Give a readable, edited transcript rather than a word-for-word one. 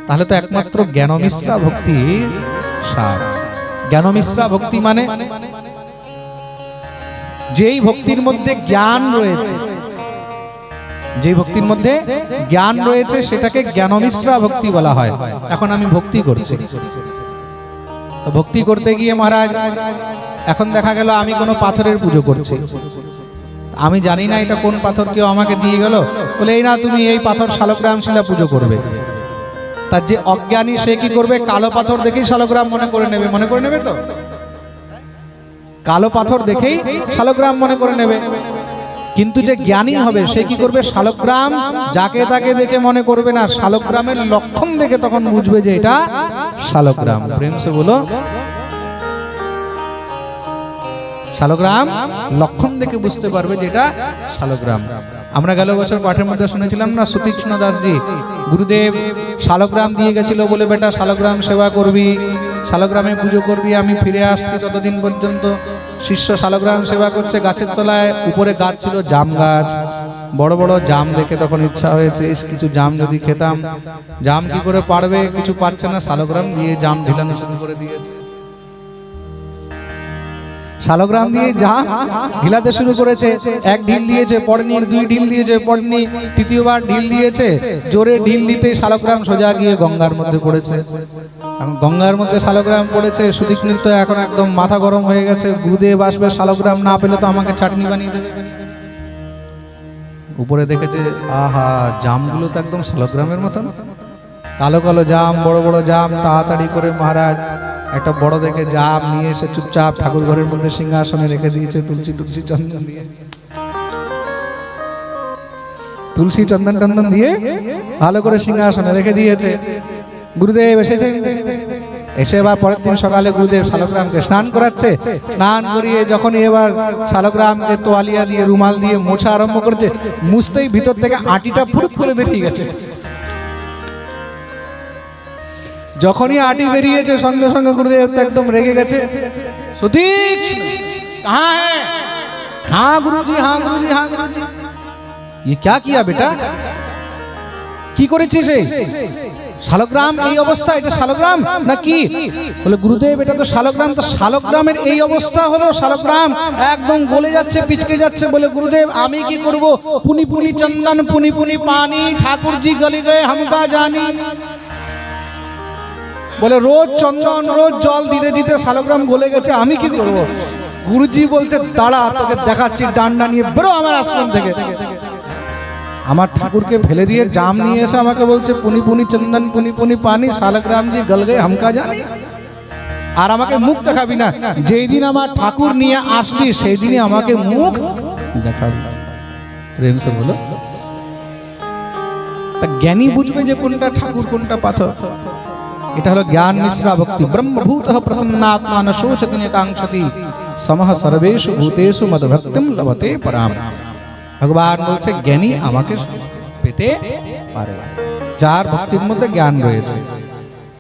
তাহলে তো একমাত্র জ্ঞান মিশ্রা ভক্তি সার। জ্ঞান মিশ্রা ভক্তি মানে যেই ভক্তির মধ্যে জ্ঞান রয়েছে, যেই ভক্তির মধ্যে জ্ঞান রয়েছে সেটাকে জ্ঞান মিশ্রা ভক্তি বলা হয়। এখন আমি ভক্তি করছি, তো ভক্তি করতে গিয়ে মহারাজ এখন দেখা গেল আমি কোনো পাথরের পুজো করছি, আমি জানি না এটা কোন পাথর, কেউ আমাকে দিয়ে গেল, বলে এই না তুমি এই পাথর শালগ্রাম শিলা পুজো করবে। তার যে অজ্ঞানী সে কি করবে, কালো পাথর দেখেই শালগ্রাম মনে করে নেবে, মনে করে নেবে তো, কালো পাথর দেখেই শালগ্রাম মনে করে নেবে। কিন্তু যে জ্ঞানী হবে সে কি করবে, শালগ্রাম যাকে তাকে দেখে মনে করবে না, শালগ্রামের লক্ষণ দেখে তখন বুঝবে যে এটা শালগ্রাম। প্রেম সে বলো, শালগ্রাম লক্ষণ দেখে বুঝতে পারবে যে এটা শালগ্রাম। আমরা গেল বছর পাঠের মধ্যে শুনেছিলাম না, সুতীক্ষ্ণ দাসজি গুরুদেব শালগ্রাম দিয়ে গেছিল, বলে বেটা শালগ্রাম সেবা করবি, শালগ্রামে পুজো করবি। আমি ফিরে আসছি ততদিন পর্যন্ত শিষ্য শালগ্রাম সেবা করছে গাছের তলায়, উপরে গাছ ছিল জাম গাছ, বড় বড় জাম দেখে তখন ইচ্ছা হয়েছে কিছু জাম যদি খেতাম। জাম কি করে পারবে, কিছু পাচ্ছে না, শালগ্রাম দিয়ে জাম ঢিলানো শুরু করে দিয়েছে। শালগ্রাম দিয়ে জাম ঢিলাতে শুরু করেছে, এক ঢিল দিয়েছে পড়নি, দুই ঢিল দিয়েছে পড়নি, তৃতীয়বার ঢিল দিয়েছে, জোরে ঢিল দিতে শালগ্রাম সোজা গিয়ে গঙ্গার মধ্যে পড়েছে। এখন গঙ্গার মধ্যে শালগ্রাম পড়েছে, সুদীক্ষিত এখন একদম মাথা গরম হয়ে গেছে, গুরুদেব আসবে, শালগ্রাম না পেলে তো আমাকে চাটনি বানিয়ে দেবে। উপরে দেখেছে আহা জামগুলো তো একদম শালগ্রামের মতন, কালো কালো জাম, বড় বড় জাম। তাড়াতাড়ি করে মহারাজ একটা বড় দেখে জাম নিয়ে এসে চুপচাপ ঠাকুর ঘরের মধ্যে সিংহাসনে রেখে দিয়েছে, তুলসী টুলসী চন্দন দিয়ে, তুলসী চন্দন টন্দন দিয়ে ভালো করে সিংহাসনে রেখে দিয়েছে। গুরুদেব এসেছেন, এসে এবার পরের দিন সকালে গুরুদেব শালগ্রামকে স্নান করাচ্ছে, স্নান করিয়ে যখনই এবার শালগ্রামকে তোয়ালিয়া দিয়ে রুমাল দিয়ে মোছা আরম্ভ করেছে, মুছতেই ভিতর থেকে আটিটা ফুরুত করে বেরিয়ে গেছে। যখনই আটি বেরিয়েছে সঙ্গে সঙ্গে গুরুদেব একদম রেগে গেছে, সতীশ कहाँ है? हाँ गुरुजी, हाँ गुरुजी, हाँ गुरुजी। ये क्या किया बेटा, কি করেছিস? শালগ্রাম এই অবস্থা, এটা শালগ্রাম নাকি? বলে গুরুদেব এটা তো শালগ্রাম। তো শালগ্রামের এই অবস্থা হলো, শালগ্রাম একদম গলে যাচ্ছে, পিচকে যাচ্ছে। বলে গুরুদেব আমি কি করব, পুনি পুনি চন্দন পুনি পুনি পানি, ঠাকুর জি গলে গয়ে हमका জানি। বলে রোজ চন্দন রোজ জল দিতে দিতে শালগ্রাম গলে গেছে, আমি কি করব? গুরুজি বলছে দাঁড়া তোকে দেখাচ্ছি, ডান্ডা নিয়ে বেরো আমার আশ্রম থেকে। আমার ঠাকুরকে ফেলে দিয়ে জাম নিয়ে এসে আমাকে বলছে পুনি পুনি চন্দন পুনি পুনি পানি, শালগ্রাম জি গল গয়ে हमका জানি। আর আমাকে মুখ দেখাবি না, যেই দিন আমার ঠাকুর নিয়ে আসবি সেই দিনই আমাকে মুখ দেখাবি। প্রেম সে বলো, তা জ্ঞানী বুঝবে যে কোনটা ঠাকুর কোনটা পাথর। এটা হলো জ্ঞান মিশ্রা ভক্তি। ব্রহ্মভূতঃ প্রসন্নাত্মা ন শোচতি ন কাঙ্ক্ষতি সমহ সর্বেষু ভূতেষু মদ্ভক্তিম লভতে পরাম। ভগবান বলছে জ্ঞানী আমাকে পেতে পারে, যার ভক্তির মধ্যে জ্ঞান রয়েছে।